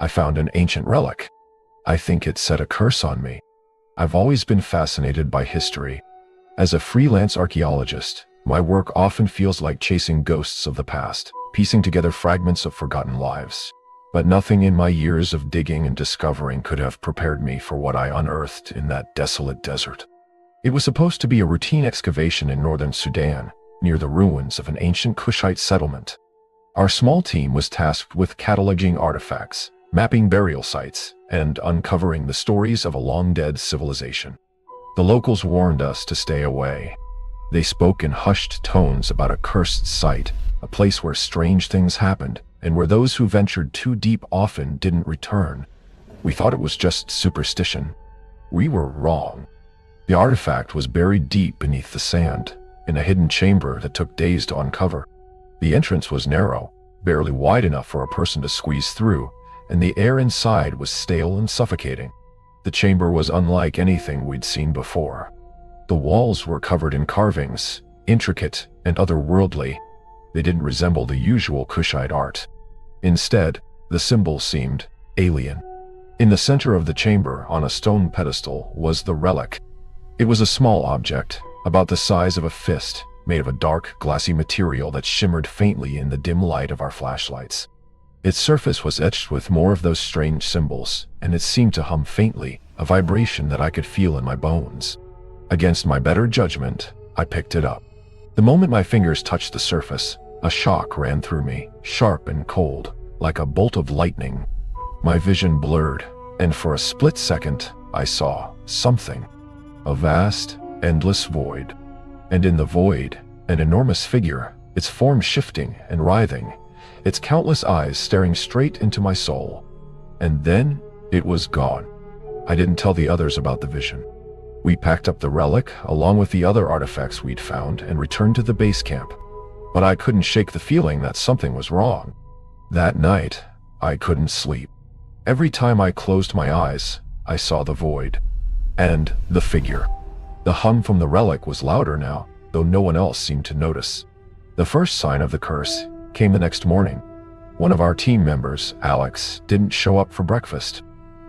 I found an ancient relic. I think it set a curse on me. I've always been fascinated by history. As a freelance archaeologist, my work often feels like chasing ghosts of the past, piecing together fragments of forgotten lives. But nothing in my years of digging and discovering could have prepared me for what I unearthed in that desolate desert. It was supposed to be a routine excavation in northern Sudan, near the ruins of an ancient Kushite settlement. Our small team was tasked with cataloging artifacts, mapping burial sites, and uncovering the stories of a long-dead civilization. The locals warned us to stay away. They spoke in hushed tones about a cursed site, a place where strange things happened, and where those who ventured too deep often didn't return. We thought it was just superstition. We were wrong. The artifact was buried deep beneath the sand, in a hidden chamber that took days to uncover. The entrance was narrow, barely wide enough for a person to squeeze through, and the air inside was stale and suffocating. The chamber was unlike anything we'd seen before. The walls were covered in carvings, intricate and otherworldly. They didn't resemble the usual Kushite art. Instead, the symbols seemed alien. In the center of the chamber, on a stone pedestal, was the relic. It was a small object, about the size of a fist, made of a dark, glassy material that shimmered faintly in the dim light of our flashlights. Its surface was etched with more of those strange symbols, and it seemed to hum faintly, a vibration that I could feel in my bones. Against my better judgment, I picked it up. The moment my fingers touched the surface, a shock ran through me, sharp and cold, like a bolt of lightning. My vision blurred, and for a split second, I saw something. A vast, endless void. And in the void, an enormous figure, its form shifting and writhing, its countless eyes staring straight into my soul. And then, it was gone. I didn't tell the others about the vision. We packed up the relic, along with the other artifacts we'd found, and returned to the base camp. But I couldn't shake the feeling that something was wrong. That night, I couldn't sleep. Every time I closed my eyes, I saw the void. And the figure. The hum from the relic was louder now, though no one else seemed to notice. The first sign of the curse came the next morning. One of our team members, Alex, didn't show up for breakfast.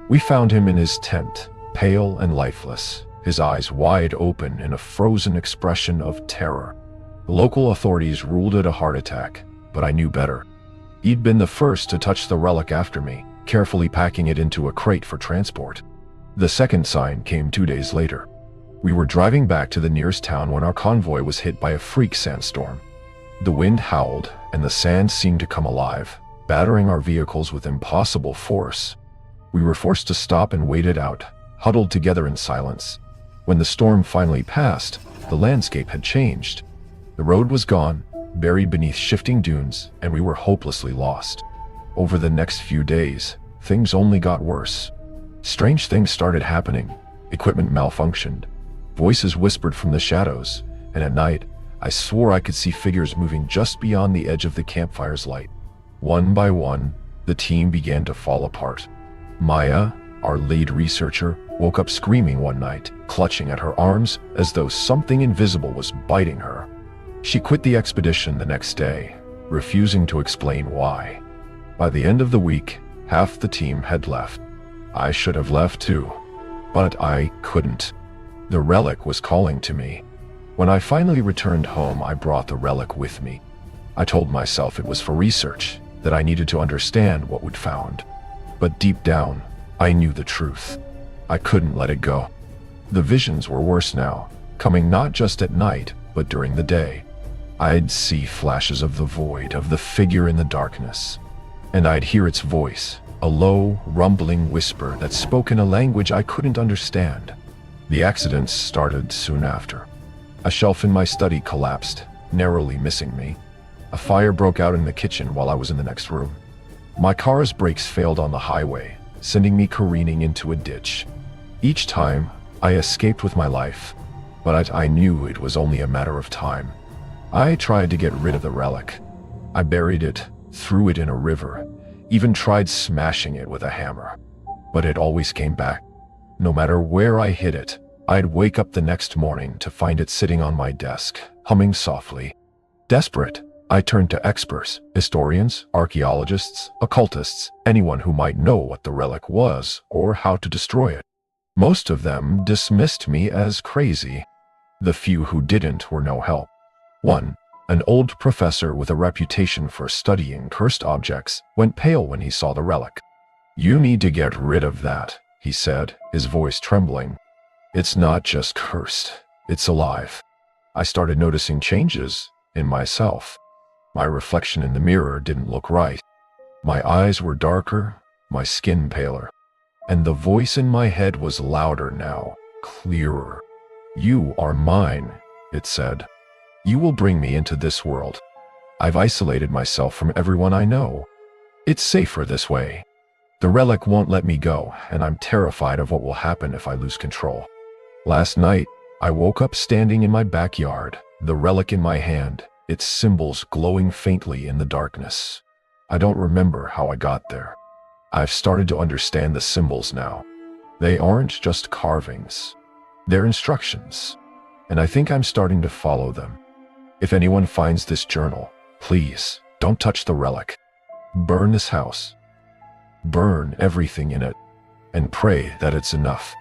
We found him in his tent, pale and lifeless, his eyes wide open in a frozen expression of terror. The local authorities ruled it a heart attack, but I knew better. He'd been the first to touch the relic after me, carefully packing it into a crate for transport. The second sign came 2 days later. We were driving back to the nearest town when our convoy was hit by a freak sandstorm. The wind howled, and the sand seemed to come alive, battering our vehicles with impossible force. We were forced to stop and wait it out, huddled together in silence. When the storm finally passed, the landscape had changed. The road was gone, buried beneath shifting dunes, and we were hopelessly lost. Over the next few days, things only got worse. Strange things started happening. Equipment malfunctioned. Voices whispered from the shadows, and at night, I swore I could see figures moving just beyond the edge of the campfire's light. One by one, the team began to fall apart. Maya, our lead researcher, woke up screaming one night, clutching at her arms as though something invisible was biting her. She quit the expedition the next day, refusing to explain why. By the end of the week, half the team had left. I should have left too, but I couldn't. The relic was calling to me. When I finally returned home, I brought the relic with me. I told myself it was for research, that I needed to understand what we'd found. But deep down, I knew the truth. I couldn't let it go. The visions were worse now, coming not just at night, but during the day. I'd see flashes of the void, of the figure in the darkness. And I'd hear its voice, a low, rumbling whisper that spoke in a language I couldn't understand. The accidents started soon after. A shelf in my study collapsed, narrowly missing me. A fire broke out in the kitchen while I was in the next room. My car's brakes failed on the highway, sending me careening into a ditch. Each time, I escaped with my life, but I knew it was only a matter of time. I tried to get rid of the relic. I buried it, threw it in a river, even tried smashing it with a hammer. But it always came back. No matter where I hid it, I'd wake up the next morning to find it sitting on my desk, humming softly. Desperate, I turned to experts, historians, archaeologists, occultists, anyone who might know what the relic was or how to destroy it. Most of them dismissed me as crazy. The few who didn't were no help. One, an old professor with a reputation for studying cursed objects, went pale when he saw the relic. "You need to get rid of that," he said, his voice trembling. "It's not just cursed, it's alive." I started noticing changes in myself. My reflection in the mirror didn't look right. My eyes were darker, my skin paler. And the voice in my head was louder now, clearer. "You are mine," it said. "You will bring me into this world. I've isolated myself from everyone I know. It's safer this way. The relic won't let me go, and I'm terrified of what will happen if I lose control." Last night, I woke up standing in my backyard, the relic in my hand, its symbols glowing faintly in the darkness. I don't remember how I got there. I've started to understand the symbols now. They aren't just carvings. They're instructions. And I think I'm starting to follow them. If anyone finds this journal, please don't touch the relic. Burn this house. Burn everything in it. And pray that it's enough.